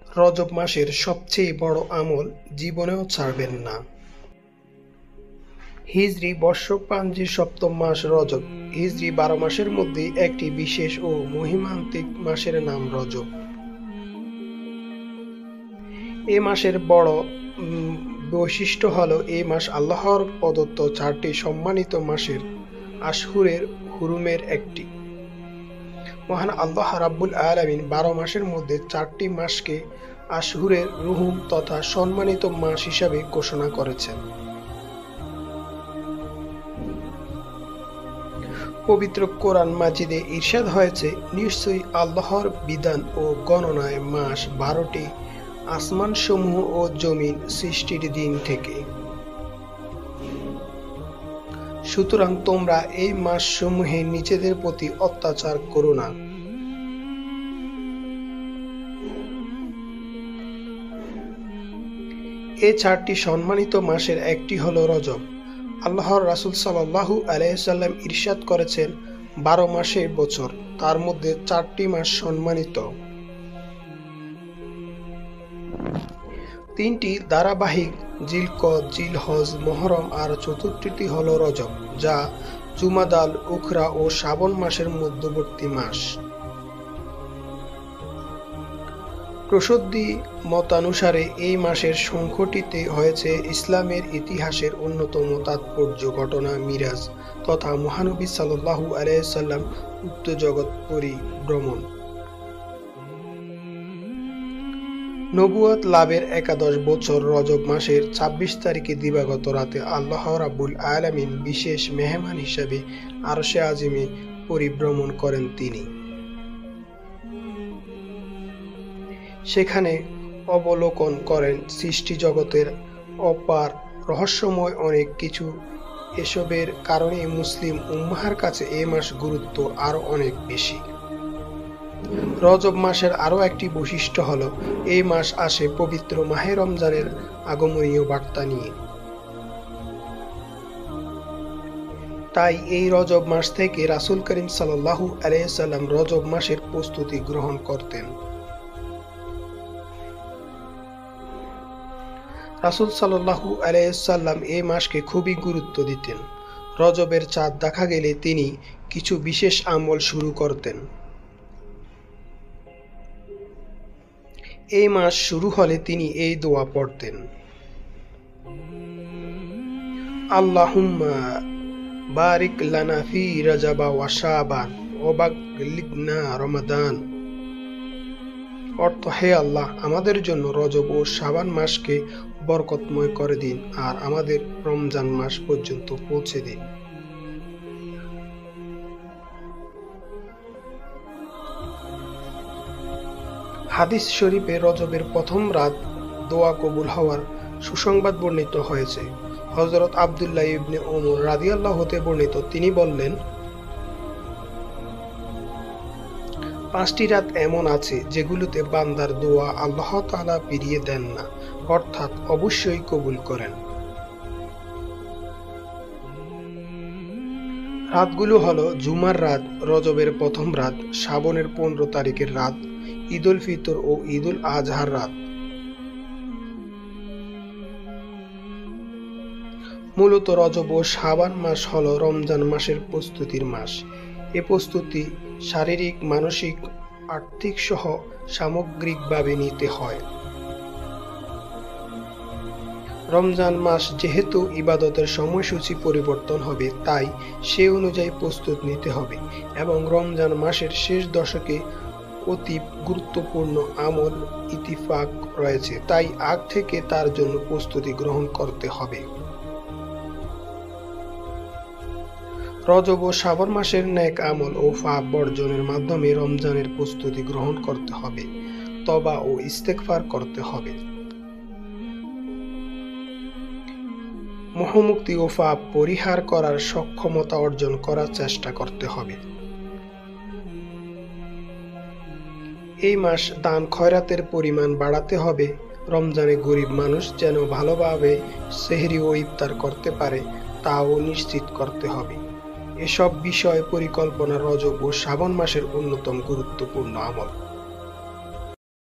রজব মাসের সবচেয়ে বড় আমল জীবনেও ছাড়বেন না। হিজরি বর্ষপঞ্জির সপ্তম মাস রজব। হিজরি 12 মাসের মধ্যে একটি বিশেষ ও মহিমান্বিত মাসের নাম রজব। এ মাসের বড় বৈশিষ্ট্য হল এই মাস আল্লাহর প্রদত্ত 4টি সম্মানিত মাসের আশহুরের হুরুমের একটি। মহান আল্লাহ রাব্বুল আলামিন 12 মাসের মধ্যে 4টি মাসকে আশহুরের হুরুম তথা সম্মানিত মাস হিসাবে ঘোষণা করেছেন। পবিত্র কোরআন মাজিদে ইরশাদ হয়েছে, নিশ্চয়ই আল্লাহর বিধান ও গণনায় মাস 12টি আসমানসমূহ ও জমিন সৃষ্টির দিন থেকে। সুতরাং তোমরা এই মাসসমূহে নিজেদের প্রতি অত্যাচার করো না। এই 4টি সম্মানিত মাসের একটি হলো রজব। আল্লাহর রাসূল সাল্লাল্লাহু আলাইহি ওয়াসাল্লাম ইরশাদ করেছেন, 12 মাসের বছর, তার মধ্যে 4টি মাস সম্মানিত। 3টি ধারাবাহিক, জিলকদ, জিলহজ, মুহররম আর চতুর্থটি হলো রজব, যা জুমাদাল উখরা ও শ্রাবণ মাসের মধ্যবর্তী মাস। প্রসিদ্ধ মতানুসারে এই মাসের সংঘটিত হয়েছে ইসলামের ইতিহাসের অন্যতম তাৎপর্য ঘটনা মিরাজ তথা মহানবী সাল্লাল্লাহু আলাইহি ওয়াসাল্লাম উক্ত জগৎ পরিভ্রমণ। নবুয়ত লাভের 11 বছর রজব মাসের 26 তারিখে দিবাগত রাতে আল্লাহ রাব্বুল আলামিন বিশেষ মেহমান হিসাবে আরশে আজিমে পরিভ্রমণ করেন তিনি। সেখানে অবলোকন করেন সৃষ্টি জগতের অপার রহস্যময় অনেক কিছু। এসবের কারণে মুসলিম উম্মাহর কাছে এই মাস গুরুত্ব আরো অনেক বেশি। রজব মাসের আরো একটি বৈশিষ্ট্য হলো এই মাস আসে পবিত্র মাহে রমজানের আগমনীয় বার্তা নিয়ে। তাই এই রজব মাস থেকে রাসূল করিম সাল্লাল্লাহু আলাইহি ওয়াসাল্লাম রজব মাসের প্রস্তুতি গ্রহণ করতেন। রাসূল সাল্লাল্লাহু আলাইহি ওয়াসাল্লাম এই মাসকে খুবই গুরুত্ব দিতেন। রজবের চাঁদ দেখা গেলে তিনি কিছু বিশেষ আমল শুরু করতেন। এই মাস শুরু হলে তিনি এই দোয়া পড়তেন, আল্লাহুম্মা বারিক লানা ফি রজব ওয়া শাবান ওয়া বাল্লিগনা রমাদান। অর্থ, হে আল্লাহ, আমাদের জন্য রজব ও শাবান মাসকে বরকতময় করে দিন আর আমাদের রমজান মাস পর্যন্ত পৌঁছে দিন। হাদিস শরীফে রজবের প্রথম রাত দোয়া কবুল হওয়ার সুসংবাদ বর্ণিত হয়েছে। হযরত আব্দুল্লাহ ইবনে ওমর রাদিয়াল্লাহু হতে বর্ণিত, তিনি বললেন, 5টি রাত এমন আছে যেগুলোতে বান্দার দোয়া আল্লাহ তাআলা ফিরিয়ে দেন না, অর্থাৎ অবশ্যই কবুল করেন। রাতগুলো হলো জুমার রাত, রজবের প্রথম রাত, শ্রাবণের 15 তারিখের রাত, ঈদ উল ফিতর ও ঈদ উল আজহার রাত। মূলত রজব ও শাবান মাস হলো রমজান মাসের প্রস্তুতির মাস। এ প্রস্তুতি শারীরিক, মানসিক, আর্থিক সহ সামগ্রিকভাবে নিতে হয়। রমজান মাস যেহেতু ইবাদতের সময়সূচি পরিবর্তন হবে, তাই সে অনুযায়ী প্রস্তুত নিতে হবে এবং রমজান মাসের শেষ দশকে অতি গুরুত্বপূর্ণ আমল ইতিফাক রয়েছে, তাই আগ থেকে তার জন্য প্রস্তুতি গ্রহণ করতে হবে। রজব ও শাবান মাসের নেক আমল ও পাপ বর্জনের মাধ্যমে রমজানের প্রস্তুতি গ্রহণ করতে হবে, তওবা ও ইস্তেগফার করতে হবে। মোহমুক্তি ও পাপ পরিহার করার সক্ষমতা অর্জন করার চেষ্টা করতে হবে। এই মাস দান খয়রাতের পরিমাণ বাড়াতে হবে। রমজানে গরিব মানুষ যেন ভালোভাবে সেহরি ও ইফতার করতে পারে তাও নিশ্চিত করতে হবে। এসব বিষয় পরিকল্পনা রজব ও শাবান মাসের অন্যতম গুরুত্বপূর্ণ আমল।